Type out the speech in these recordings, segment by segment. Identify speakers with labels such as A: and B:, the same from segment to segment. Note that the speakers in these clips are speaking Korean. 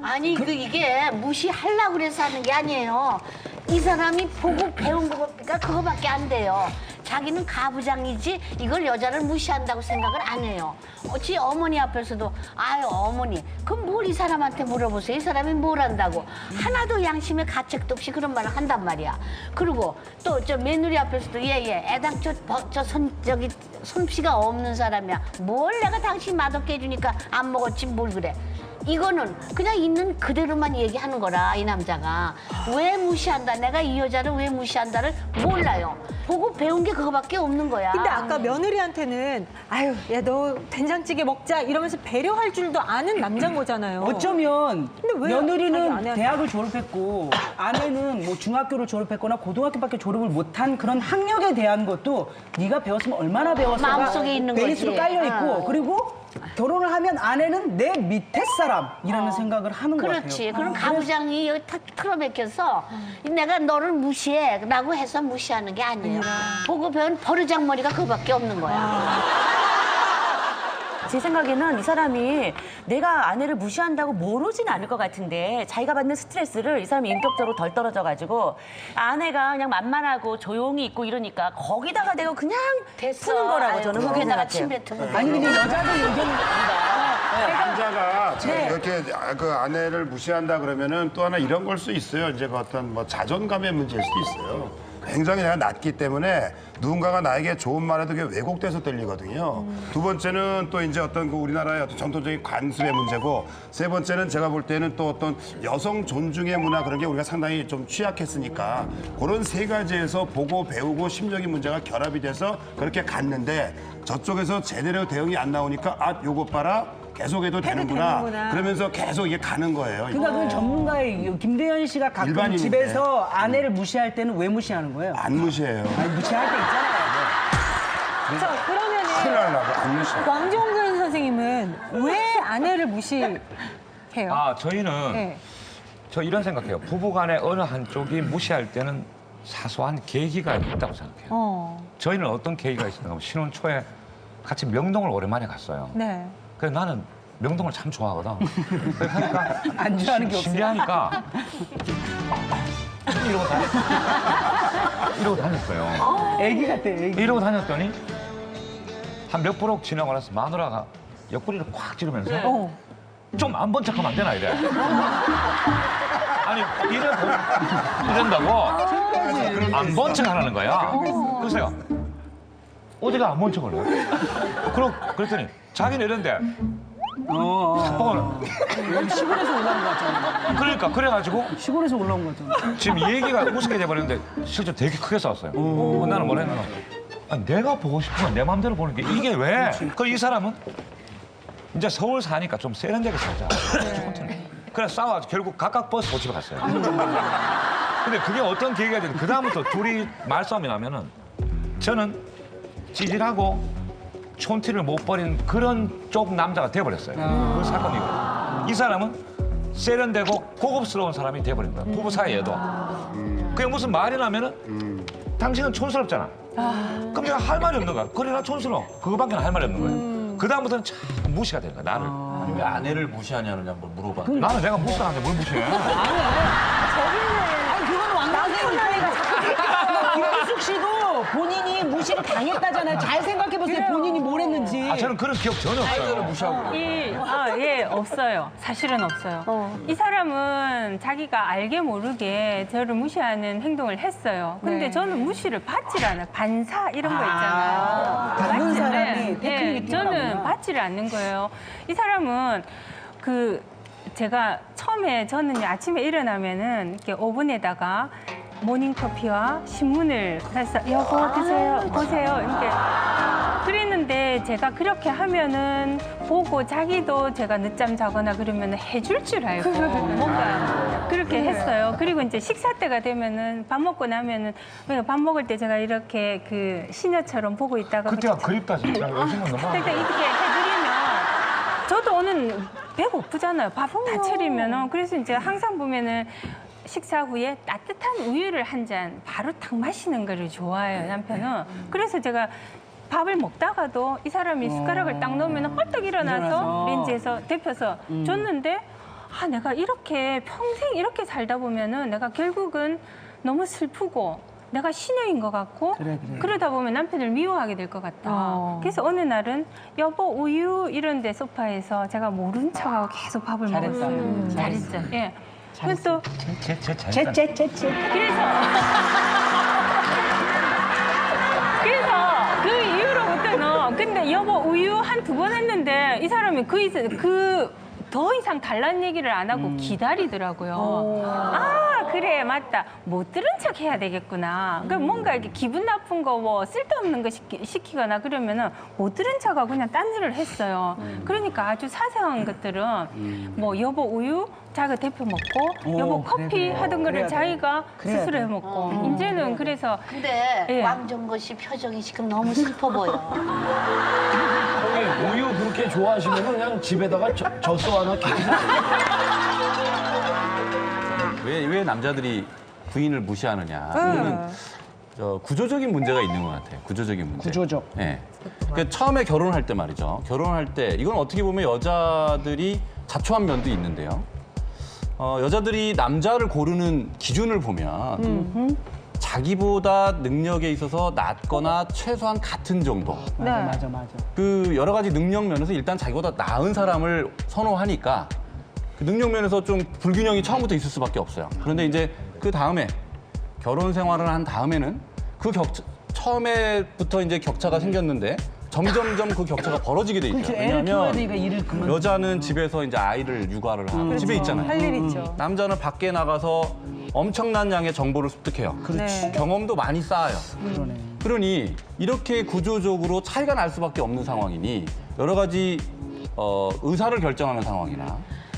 A: 아니 이게 무시하려고 그래서 하는 게 아니에요. 이 사람이 보고 배운 거가 그거밖에 안 돼요. 자기는 가부장이지 이걸 여자를 무시한다고 생각을 안 해요. 어찌 어머니 앞에서도 아유 어머니 그럼 뭘 이 사람한테 물어보세요. 이 사람이 뭘 한다고. 하나도 양심의 가책도 없이 그런 말을 한단 말이야. 그리고 또 저 며느리 앞에서도 예예 애당초 저기 솜씨가 없는 사람이야. 뭘 내가 당신 맛없게 해주니까 안 먹었지 뭘 그래. 이거는 그냥 있는 그대로만 얘기하는 거라 이 남자가. 왜 무시한다 내가 이 여자를 왜 무시한다를 몰라요. 보고 배운 게 그거밖에 없는 거야.
B: 근데 아까 며느리한테는 아유 야 너 된장찌개 먹자 이러면서 배려할 줄도 아는 남자인 거잖아요.
C: 어쩌면
B: 근데 왜 자기
C: 며느리는
B: 아내한테-
C: 대학을 졸업했고 아내는 뭐 중학교를 졸업했거나 고등학교밖에 졸업을 못한 그런 학력에 대한 것도 네가 배웠으면 얼마나 배웠어가
A: 마음속에 있는
C: 베이스로
A: 거지.
C: 깔려 있고 그리고 결혼을 하면 아내는 내 밑에 사람이라는 생각을 하는 것 같아요.
A: 그렇지. 그럼 가부장이 여기 탁 틀어박혀서 내가 너를 무시해라고 해서 무시하는 게 아니에요. 보고 배운 버르장머리가 그거밖에 없는 거야.
D: 제 생각에는 이 사람이 내가 아내를 무시한다고 모르진 않을 것 같은데 자기가 받는 스트레스를 이 사람이 인격적으로 덜 떨어져가지고 아내가 그냥 만만하고 조용히 있고 이러니까 거기다가 내가 그냥 푸는 거라고 저는 그렇게
A: 거기다가
D: 생각해요.
A: 침 뱉으면
C: 아니 근데 여자들 의견이 다르다.
E: 남자가 이렇게 그 아내를 무시한다 그러면은 또 하나 이런 걸 수 있어요. 이제 그 어떤 뭐 자존감의 문제일 수도 있어요. 굉장히 내가 낮기 때문에 누군가가 나에게 좋은 말해도 그게 왜곡돼서 들리거든요. 두 번째는 또 이제 어떤 그 우리나라의 어떤 전통적인 관습의 문제고 세 번째는 제가 볼 때는 또 어떤 여성 존중의 문화 그런 게 우리가 상당히 좀 취약했으니까 그런 세 가지에서 보고 배우고 심적인 문제가 결합이 돼서 그렇게 갔는데 저쪽에서 제대로 대응이 안 나오니까 아 요것 봐라 계속해도 되는구나. 그러면서 계속 이게 가는 거예요.
C: 그러니까 그 전문가의 김대현 씨가 가끔
E: 일반인인데.
C: 집에서 아내를 무시할 때는 왜 무시하는 거예요?
E: 안 무시해요.
C: 아니 무시할 때 있잖아요.
B: 자
E: 큰일
B: 그러면은
E: 나려고 안 무시해요.
B: 왕종근 선생님은 왜 아내를 무시해요?
F: 아, 저희는
B: 네.
F: 저 이런 생각해요. 부부간에 어느 한쪽이 무시할 때는 사소한 계기가 있다고 생각해요. 저희는 어떤 계기가 있었나 하면 신혼 초에 같이 명동을 오랜만에 갔어요.
B: 네.
F: 그래서 나는 명동을 참 좋아하거든. 그래서 하니까
C: 안 좋아하는 게 없어요.
F: 신기하니까 이러고 다녔어요.
C: 애기 같아 애기.
F: 이러고 다녔더니 한 몇 브록 지나고 나서 마누라가 옆구리를 콱 찌르면서 좀 안 본 척하면 안 되나 이래. 아니 이런다고 안 본 척 하라는 거야. 그래서 어디가 안 본 척을 해? 그랬더니 자기는 이런데
C: 시골에서 올라온 것 같잖아.
F: 그러니까 그래가지고
C: 시골에서 올라온 것 같잖아.
F: 지금 이 얘기가 우습게 돼버렸는데 실제 되게 크게 싸웠어요. 나는 뭐라 했나? 아니, 내가 보고 싶으면 내 마음대로 보는 게 이게 왜? 그 이 사람은 이제 서울 사니까 좀 세련되게 살자. 그래서 싸워가지고 결국 각각 버스 집에 갔어요. 근데 그게 어떤 계기가 되든 그다음부터 둘이 말싸움이 나면은 저는 찌질하고 촌티를 못 버린 그런 쪽 남자가 돼버렸어요. 그 사건이고. 이 사람은 세련되고 고급스러운 사람이 돼버린 거야. 부부 사이에도. 그게 무슨 말이 나면은 당신은 촌스럽잖아. 그럼 내가 할 말이 없는 거야. 그래, 나 촌스러워. 그거밖에 할 말이 없는 거야. 그다음부터는 참 무시가 되는 거야, 나를.
G: 아니, 왜 아내를 무시하냐는 한번 물어봐.
F: 나는 내가 무시하는데 뭘 무시해.
C: 김기숙 씨도 본인이 무시를 당했다잖아요. 잘 생각해보세요. 본인이 뭘 했는지.
F: 아, 저는 그런 기억 전혀 없어요.
G: 무시하고.
H: 예, 없어요. 사실은 없어요. 이 사람은 자기가 알게 모르게 저를 무시하는 행동을 했어요. 근데 저는 무시를 받질 않아요. 반사 이런 거 있잖아요.
C: 받는 사람이
H: 네,
C: 테크닉이
H: 저는
C: 뛰어나구나.
H: 받지를 않는 거예요. 이 사람은 제가 처음에 저는 아침에 일어나면은 이렇게 오븐에다가 모닝커피와 신문을 해서 여보 드세요, 보세요 이렇게 그랬는데 제가 그렇게 하면은 보고 자기도 제가 늦잠 자거나 그러면 해줄 줄 알고 뭔가 그렇게 했어요. 그리고 이제 식사 때가 되면은 밥 먹고 나면은 밥 먹을 때 제가 이렇게 그 시녀처럼 보고 있다가
F: 그때가 그립다, 진짜. 요즘은 너무.
H: 이렇게 해드리면 저도 오늘 배고프잖아요. 밥 다 차리면은 그래서 이제 항상 보면은 식사 후에 따뜻한 우유를 한 잔 바로 딱 마시는 거를 좋아해요, 남편은. 그래서 제가 밥을 먹다가도 이 사람이 숟가락을 딱 넣으면 헐떡 일어나서
C: 일어나서.
H: 렌즈에서 데펴서 줬는데 아, 내가 이렇게 평생 이렇게 살다 보면은 내가 결국은 너무 슬프고 내가 시녀인 것 같고
C: 그래.
H: 그러다 보면 남편을 미워하게 될 것 같다. 그래서 어느 날은 여보 우유 이런 데 소파에서 제가 모른 척하고 계속 밥을 먹었어요.
D: 잘했죠.
H: 예. 그래서 또 그래서 그 이후로부터는 근데 여보 우유 한 두 번 했는데 이 사람이 더 이상 달라는 얘기를 안 하고 기다리더라고요. 아, 그래, 맞다. 못 들은 척 해야 되겠구나. 그럼 뭔가 이렇게 기분 나쁜 거 뭐 쓸데없는 거 시키거나 그러면은 못 들은 척하고 그냥 딴 일을 했어요. 그러니까 아주 사소한 것들은 뭐 여보 우유 자기가 데펴 먹고 여보 커피 하던 거를 자기가 스스로 해 먹고 이제는 그래서
A: 근데
H: 예.
A: 왕정거 씨 표정이 지금 너무 슬퍼 보여.
G: 우유 그렇게 좋아하시면 그냥 집에다가 젖소 하나 키우세요. 왜 남자들이 부인을 무시하느냐. 이거는 구조적인 문제가 있는 것 같아요. 구조적인 문제.
C: 구조적.
G: 네. 그러니까 처음에 결혼할 때 말이죠. 결혼할 때 이건 어떻게 보면 여자들이 자초한 면도 있는데요. 여자들이 남자를 고르는 기준을 보면 자기보다 능력에 있어서 낮거나 최소한 같은 정도.
C: 맞아.
G: 그 여러 가지 능력 면에서 일단 자기보다 나은 사람을 선호하니까 그 능력 면에서 좀 불균형이 처음부터 있을 수밖에 없어요. 그런데 이제 그 다음에 결혼 생활을 한 다음에는 그 처음에부터 이제 격차가 생겼는데 점점점 그 격차가 벌어지게 돼 있어요.
C: 애를 키워야 되니까 일을 그만.
G: 여자는 집에서 이제 아이를 육아를 하고 집에 있잖아요.
B: 할 일 있죠.
G: 남자는 밖에 나가서 엄청난 양의 정보를 습득해요.
B: 그렇지. 네.
G: 경험도 많이 쌓아요.
C: 그러네.
G: 그러니 이렇게 구조적으로 차이가 날 수밖에 없는 상황이니 여러 가지 의사를 결정하는 상황이나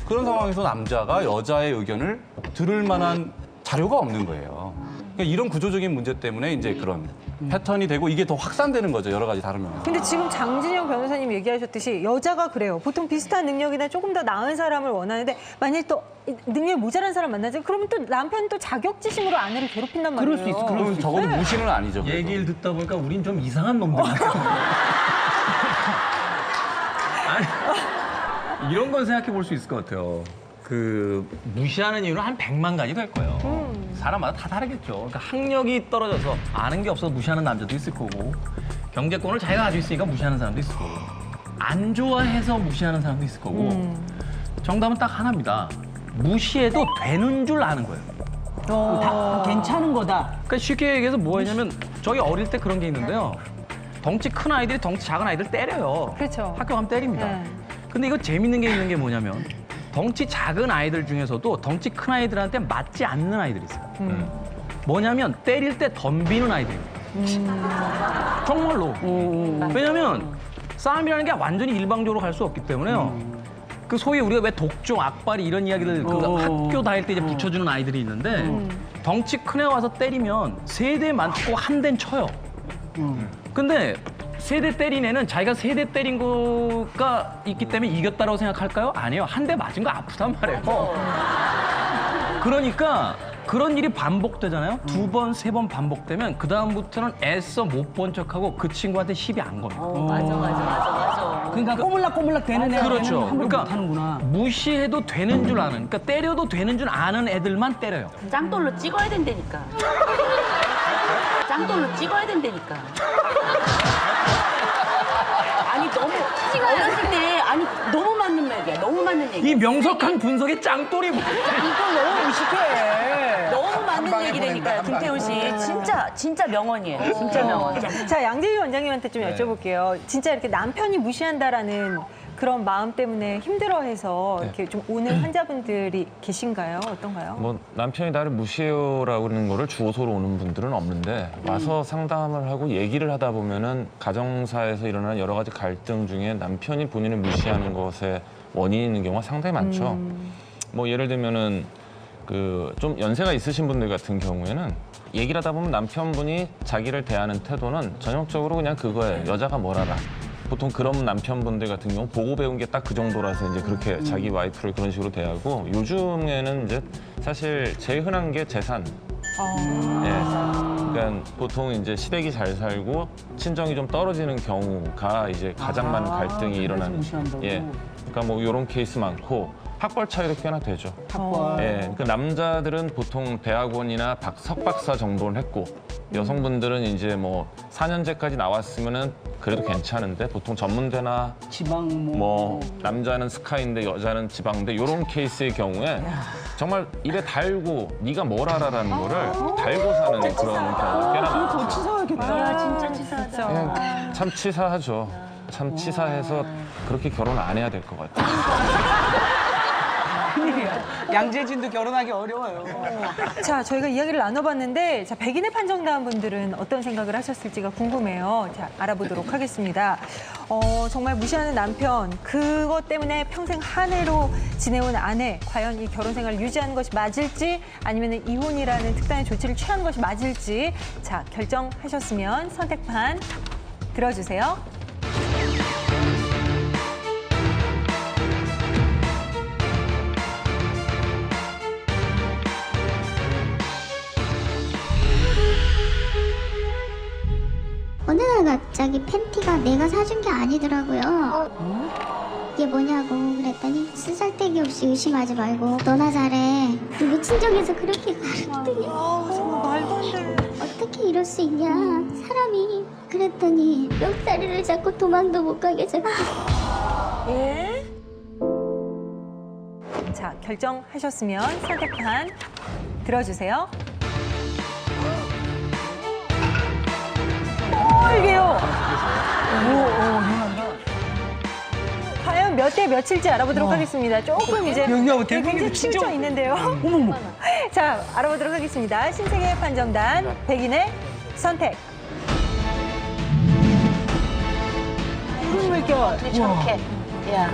G: 그런 상황에서 남자가 여자의 의견을 들을 만한 자료가 없는 거예요. 그러니까 이런 구조적인 문제 때문에 이제 그런 패턴이 되고 이게 더 확산되는 거죠. 여러 가지 다른 면에서.
B: 근데 지금 장진영 변호사님 얘기하셨듯이 여자가 그래요. 보통 비슷한 능력이나 조금 더 나은 사람을 원하는데 만약에 또 능력이 모자란 사람 만나죠. 그러면 또 남편은 또 자격지심으로 아내를 괴롭힌단 말이에요.
C: 그럴 수 있어.
G: 그럼 적어도 무시는 아니죠. 그래도.
I: 얘기를 듣다 보니까 우린 좀 이상한 놈들 같아요. 아니, 이런 건 생각해 볼 수 있을 것 같아요. 그 무시하는 이유는 한 100만 가지 될 거예요. 사람마다 다 다르겠죠. 그러니까 학력이 떨어져서 아는 게 없어서 무시하는 남자도 있을 거고 경제권을 자기가 가지고 있으니까 무시하는 사람도 있을 거고 안 좋아해서 무시하는 사람도 있을 거고 정답은 딱 하나입니다. 무시해도 되는 줄 아는 거예요.
C: 다 괜찮은 거다.
I: 그러니까 쉽게 얘기해서 뭐냐면 저희 어릴 때 그런 게 있는데요. 덩치 큰 아이들이 덩치 작은 아이들 때려요.
B: 그렇죠.
I: 학교 가면 때립니다.
B: 네.
I: 근데 이거 재밌는 게 있는 게 뭐냐면 덩치 작은 아이들 중에서도 덩치 큰 아이들한테 맞지 않는 아이들이 있어요. 뭐냐면 때릴 때 덤비는 아이들입니다. 정말로. 왜냐면 싸움이라는 게 완전히 일방적으로 갈 수 없기 때문에요. 그 소위 우리가 왜 독종, 악바리 이런 이야기를 그 학교 다닐 때 이제 붙여주는 아이들이 있는데 덩치 큰 애 와서 때리면 세 대 맞고 한 대는 쳐요. 근데 세 대 때린 애는 자기가 세 대 때린 거가 있기 때문에 이겼다라고 생각할까요? 아니에요. 한 대 맞은 거 아프단 말이에요. 그러니까 그런 일이 반복되잖아요. 두 번, 세 번 반복되면 그다음부터는 애써 못 본 척하고 그 친구한테 시비 안 겁니다.
A: 맞아.
C: 그러니까 꼬물락꼬물락 되는 애는
I: 그렇죠.
C: 함부로
I: 그러니까
C: 못하는구나.
I: 무시해도 되는 줄 아는, 그러니까 때려도 되는 줄 아는 애들만 때려요.
D: 짱돌로 찍어야 된다니까. 짱돌로 찍어야 된다니까. 아니 너무 어렸을 때 아니 너무 맞는 말이야. 너무 맞는 얘기.
I: 이 명석한 분석의 짱돌이 뭐야?
C: 이거 너무 무식해.
D: 너무 맞는
E: 방에
D: 얘기라니까요.
E: 보낸다, 한
D: 김태훈 씨 진짜 명언이에요. 진짜 명언.
B: 자, 양재희 원장님한테 좀 여쭤볼게요. 진짜 이렇게 남편이 무시한다라는 그런 마음 때문에 힘들어해서 이렇게 좀 오는 환자분들이 계신가요? 어떤가요?
F: 뭐 남편이 나를 무시해요라고 그러는 거를 주어서로 오는 분들은 없는데 와서 상담을 하고 얘기를 하다 보면은 가정사에서 일어나는 여러 가지 갈등 중에 남편이 본인을 무시하는 것에 원인이 있는 경우가 상당히 많죠. 뭐 예를 들면은 그 좀 연세가 있으신 분들 같은 경우에는 얘기를 하다 보면 남편분이 자기를 대하는 태도는 전형적으로 그냥 그거예요. 여자가 뭘 알아. 보통 그런 남편분들 같은 경우 보고 배운 게 딱 그 정도라서 이제 그렇게 자기 와이프를 그런 식으로 대하고 요즘에는 이제 사실 제일 흔한 게 재산. 예. 그러니까 보통 이제 시댁이 잘 살고 친정이 좀 떨어지는 경우가 이제 가장 많은 갈등이 일어나는.
C: 무시한다고.
F: 예. 그러니까 뭐 이런 케이스 많고
J: 학벌 차이도 꽤나 되죠.
C: 학벌.
J: 예, 그 남자들은 보통 대학원이나 석박사 정도를 했고 여성분들은 이제 뭐 4년제까지 나왔으면은 그래도 괜찮은데 보통 전문대나
C: 지방
J: 뭐 남자는 스카이인데 여자는 지방대 이런 케이스의 경우에 정말 입에 달고 네가 뭘 알아라는 거를 달고 사는 그런 경우가 꽤나
C: 더
J: 많죠.
C: 치사하겠다.
A: 진짜 치사하다.
J: 예, 참 치사하죠. 참 치사해서 그렇게 결혼 안 해야 될 것 같아요.
C: 양재진도 결혼하기 어려워요.
B: 자, 저희가 이야기를 나눠봤는데, 자, 백인의 판정당한 분들은 어떤 생각을 하셨을지가 궁금해요. 자, 알아보도록 하겠습니다. 정말 무시하는 남편, 그것 때문에 평생 한 해로 지내온 아내, 과연 이 결혼 생활을 유지하는 것이 맞을지, 아니면 이혼이라는 특단의 조치를 취하는 것이 맞을지, 자, 결정하셨으면 선택판 들어주세요.
K: 어느 날 갑자기 팬티가 내가 사준 게 아니더라고요. 이게 뭐냐고 그랬더니 쓰잘데기 없이 의심하지 말고 너나 잘해. 누구 친정에서 그렇게 가르쳤더니
B: 말도 안 돼.
K: 어떻게 이럴 수 있냐 사람이. 그랬더니 멱다리를 잡고 도망도 못 가게 잡고.
B: 예? 자, 결정하셨으면 선택판 들어주세요. 이게요. 과연 몇 대 몇일지 알아보도록 하겠습니다. 조금 이제
C: 여기가
B: 굉장히 치우쳐 있는데요. 자, 알아보도록 하겠습니다. 신세계 판정단 백인의 선택. 이분 물결.
A: 저렇게. 야.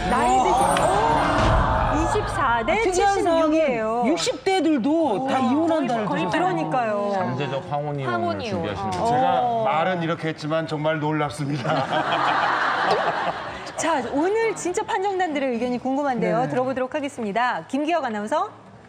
B: 나이 드신 24대 76이에요.
C: 60대들도 다 이혼한다는 거죠.
B: 그러니까요.
J: 잠재적 황혼이혼을 준비하시는 거죠.
E: 제가 말은 이렇게 했지만 정말 놀랍습니다.
B: 자, 오늘 진짜 판정단들의 의견이 궁금한데요. 들어보도록 하겠습니다. 김기혁 아나운서.